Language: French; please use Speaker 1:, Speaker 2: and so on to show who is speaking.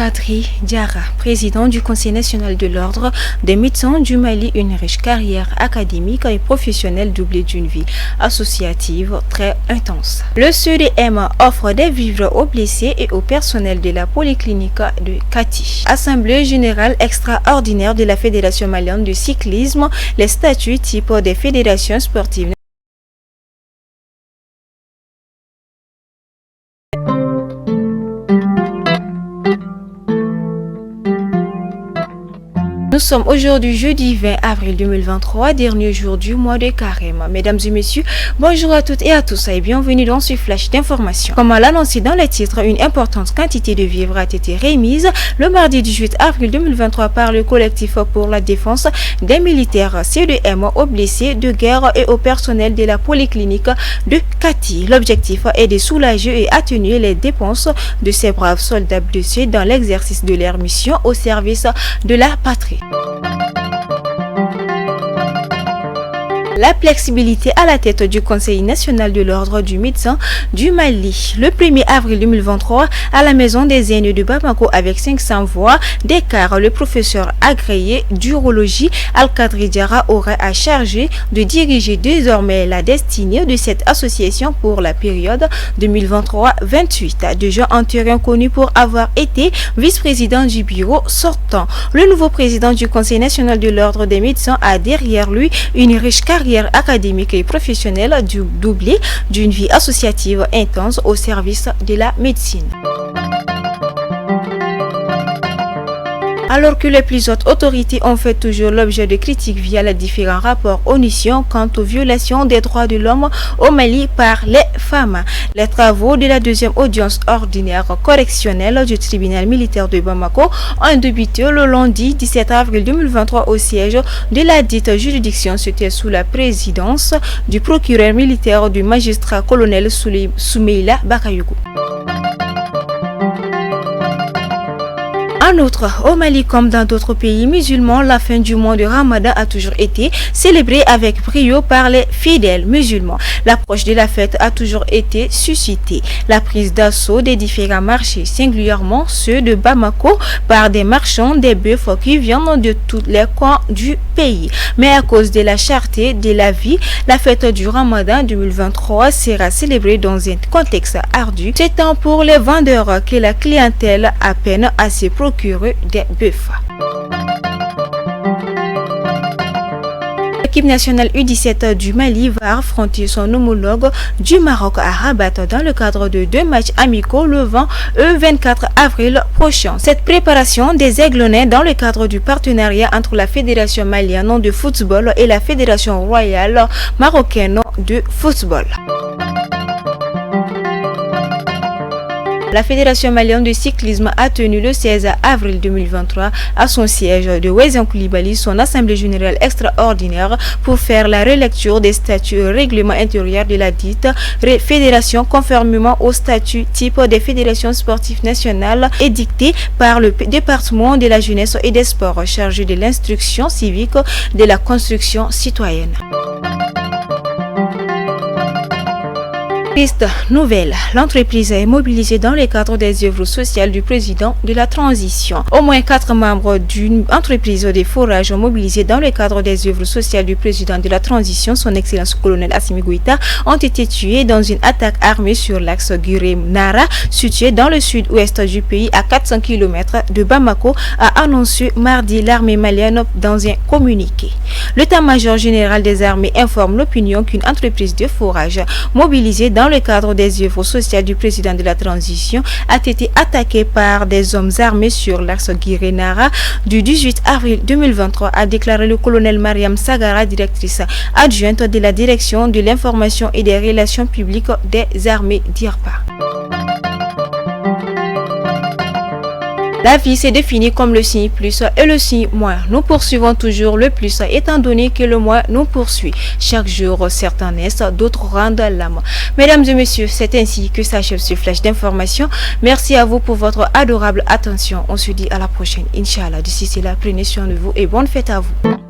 Speaker 1: Al-Kadri Diarra, président du Conseil national de l'Ordre des médecins du Mali, une riche carrière académique et professionnelle doublée d'une vie associative très intense. Le CDM offre des vivres aux blessés et au personnel de la polyclinique de Kati. Assemblée générale extraordinaire de la Fédération malienne de cyclisme, les statuts type des fédérations sportives. Nous sommes aujourd'hui jeudi 20 avril 2023, dernier jour du mois de Carême. Mesdames et messieurs, bonjour à toutes et à tous et bienvenue dans ce flash d'information. Comme à l'annoncé dans les titres, une importante quantité de vivres a été remise le mardi 18 avril 2023 par le collectif pour la défense des militaires CDM aux blessés de guerre et au personnel de la polyclinique de Kati. L'objectif est de soulager et atténuer les dépenses de ces braves soldats blessés dans l'exercice de leur mission au service de la patrie. La flexibilité à la tête du Conseil national de l'Ordre du médecin du Mali. Le 1er avril 2023, à la maison des aînés de Bamako avec 500 voix d'écart, le professeur agréé d'urologie Al-Kadri Diarra aurait à charger de diriger désormais la destinée de cette association pour la période 2023-28. Déjà en terrain connu pour avoir été vice-président du bureau sortant. Le nouveau président du Conseil national de l'Ordre des médecins a derrière lui une riche carrière académique et professionnelle doublée d'une vie associative intense au service de la médecine. Alors que les plus hautes autorités ont fait toujours l'objet de critiques via les différents rapports onissions quant aux violations des droits de l'homme au Mali par les femmes. Les travaux de la deuxième audience ordinaire correctionnelle du tribunal militaire de Bamako ont débuté le lundi 17 avril 2023 au siège de la dite juridiction. C'était sous la présidence du procureur militaire du magistrat colonel Soumeila Bakayoko. En outre, au Mali comme dans d'autres pays musulmans, la fin du mois de Ramadan a toujours été célébrée avec brio par les fidèles musulmans. L'approche de la fête a toujours été suscitée. La prise d'assaut des différents marchés, singulièrement ceux de Bamako, par des marchands des bœufs qui viennent de tous les coins du pays. Mais à cause de la cherté de la vie, la fête du Ramadan 2023 sera célébrée dans un contexte ardu. C'est temps pour les vendeurs que la clientèle a peine à se procurer des bœufs. L'équipe nationale U17 du Mali va affronter son homologue du Maroc à Rabat dans le cadre de 2 matchs amicaux le 20 et 24 avril prochain. Cette préparation des Aiglonnais dans le cadre du partenariat entre la Fédération malienne de football et la Fédération royale marocaine de football. La Fédération malienne de cyclisme a tenu le 16 avril 2023 à son siège de Ouezan Koulibaly son assemblée générale extraordinaire pour faire la relecture des statuts et règlements intérieurs de la dite fédération conformément au statut type des fédérations sportives nationales édicté par le département de la jeunesse et des sports chargé de l'instruction civique de la construction citoyenne. Piste nouvelle, l'entreprise est mobilisée dans le cadre des œuvres sociales du président de la transition. Au moins 4 membres d'une entreprise de forage mobilisés dans le cadre des œuvres sociales du président de la transition, son excellence colonel Assimi Goïta, ont été tués dans une attaque armée sur l'axe Guiré-Nara, situé dans le sud-ouest du pays à 400 km de Bamako, a annoncé mardi l'armée malienne dans un communiqué. L'état-major général des armées informe l'opinion qu'une entreprise de forage mobilisée dans le cadre des œuvres sociales du président de la transition a été attaquée par des hommes armés sur l'axe Guiré-Nara du 18 avril 2023, a déclaré le colonel Mariam Sagara, directrice adjointe de la direction de l'information et des relations publiques des armées d'Irpa. La vie s'est définie comme le signe plus et le signe moins. Nous poursuivons toujours le plus étant donné que le moins nous poursuit. Chaque jour, certains naissent, d'autres rendent l'âme. Mesdames et messieurs, c'est ainsi que s'achève ce flash d'information. Merci à vous pour votre adorable attention. On se dit à la prochaine, Inch'Allah. D'ici là, prenez soin de vous et bonne fête à vous.